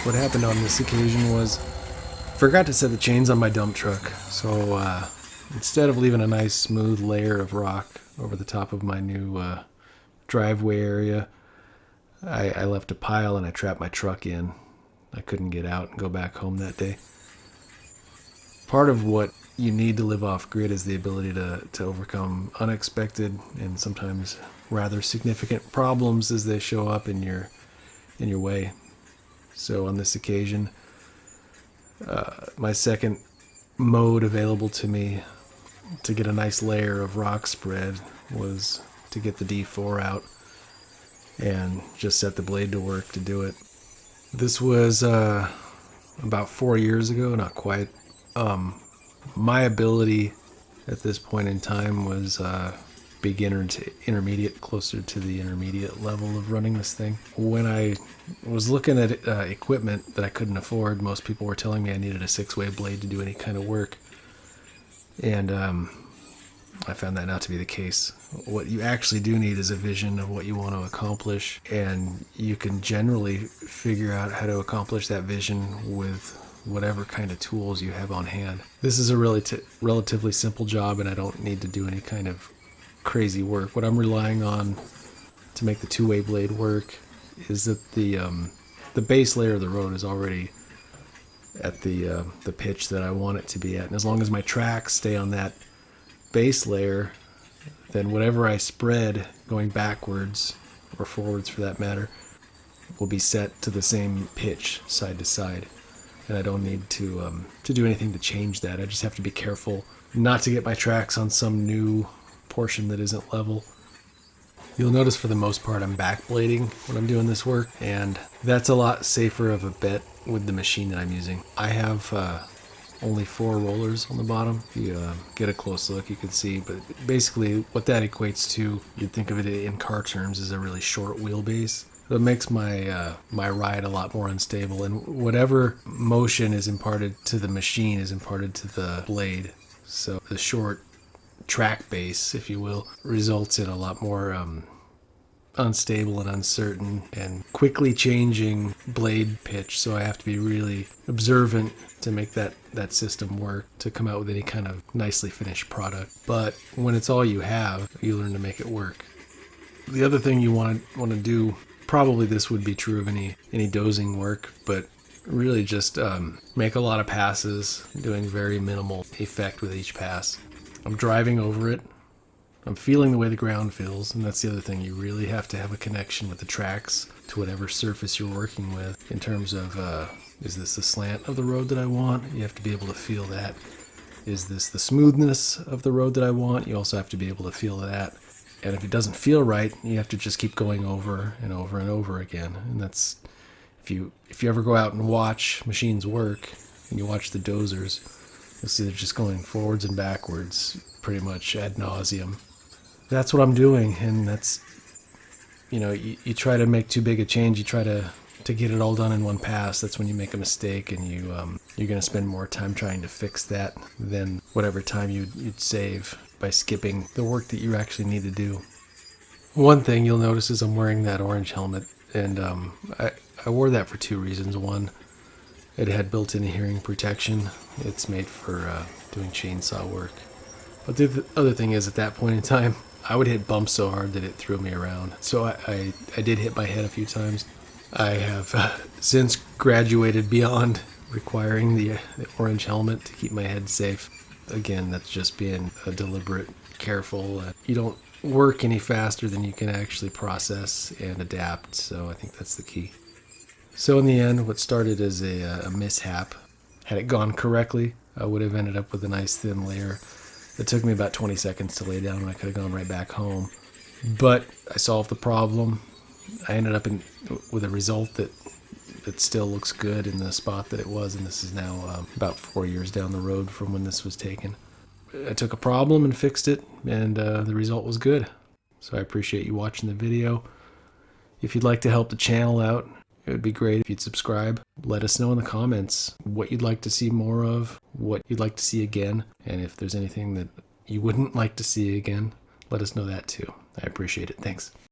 What happened on this occasion was I forgot to set the chains on my dump truck, so instead of leaving a nice smooth layer of rock over the top of my new driveway area, I left a pile and I trapped my truck in. I couldn't get out and go back home that day. Part of what you need to live off grid is the ability to overcome unexpected and sometimes rather significant problems as they show up in your way. So on this occasion, my second mode available to me to get a nice layer of rock spread was to get the D4 out and just set the blade to work to do it. This was about 4 years ago, not quite. My ability at this point in time was beginner to intermediate, closer to the intermediate level of running this thing. When I was looking at equipment that I couldn't afford, most people were telling me I needed a 6-way blade to do any kind of work. And I found that not to be the case. What you actually do need is a vision of what you want to accomplish, and you can generally figure out how to accomplish that vision with whatever kind of tools you have on hand. This is a relatively simple job, and I don't need to do any kind of crazy work. What I'm relying on to make the 2-way blade work is that the base layer of the road is already at the pitch that I want it to be at, and as long as my tracks stay on that base layer, then whatever I spread going backwards or forwards for that matter will be set to the same pitch side to side, and I don't need to do anything to change that. I just have to be careful not to get my tracks on some new portion that isn't level. You'll notice for the most part I'm backblading when I'm doing this work, and that's a lot safer of a bet with the machine that I'm using. I have only 4 rollers on the bottom. If you get a close look, you can see, but basically what that equates to, you'd think of it in car terms, as a really short wheelbase. It makes my my ride a lot more unstable, and whatever motion is imparted to the machine is imparted to the blade. So the short track base, if you will, results in a lot more unstable and uncertain and quickly changing blade pitch. So I have to be really observant to make that system work, to come out with any kind of nicely finished product. But when it's all you have, you learn to make it work. The other thing you want to do, probably this would be true of any dozing work, but really just make a lot of passes, doing very minimal effect with each pass. I'm driving over it. I'm feeling the way the ground feels, and that's the other thing. You really have to have a connection with the tracks to whatever surface you're working with in terms of, is this the slant of the road that I want? You have to be able to feel that. Is this the smoothness of the road that I want? You also have to be able to feel that. And if it doesn't feel right, you have to just keep going over and over and over again. And that's, if you ever go out and watch machines work, and you watch the dozers, you'll see they're just going forwards and backwards pretty much ad nauseum. That's what I'm doing, and that's, you try to make too big a change, you try to get it all done in one pass. That's when you make a mistake, and you're going to spend more time trying to fix that than whatever time you'd save by skipping the work that you actually need to do. One thing you'll notice is I'm wearing that orange helmet, and I wore that for 2 reasons. One, it had built-in hearing protection. It's made for doing chainsaw work. But the other thing is, at that point in time, I would hit bumps so hard that it threw me around. So I did hit my head a few times. I have since graduated beyond requiring the orange helmet to keep my head safe. Again, that's just being deliberate, careful. You don't work any faster than you can actually process and adapt. So I think that's the key. So in the end, what started as a mishap, had it gone correctly, I would have ended up with a nice thin layer. It took me about 20 seconds to lay down, and I could have gone right back home. But I solved the problem. I ended up with a result that still looks good in the spot that it was, and this is now about 4 years down the road from when this was taken. I took a problem and fixed it, and the result was good. So I appreciate you watching the video. If you'd like to help the channel out, it would be great if you'd subscribe. Let us know in the comments what you'd like to see more of, what you'd like to see again, and if there's anything that you wouldn't like to see again, let us know that too. I appreciate it. Thanks.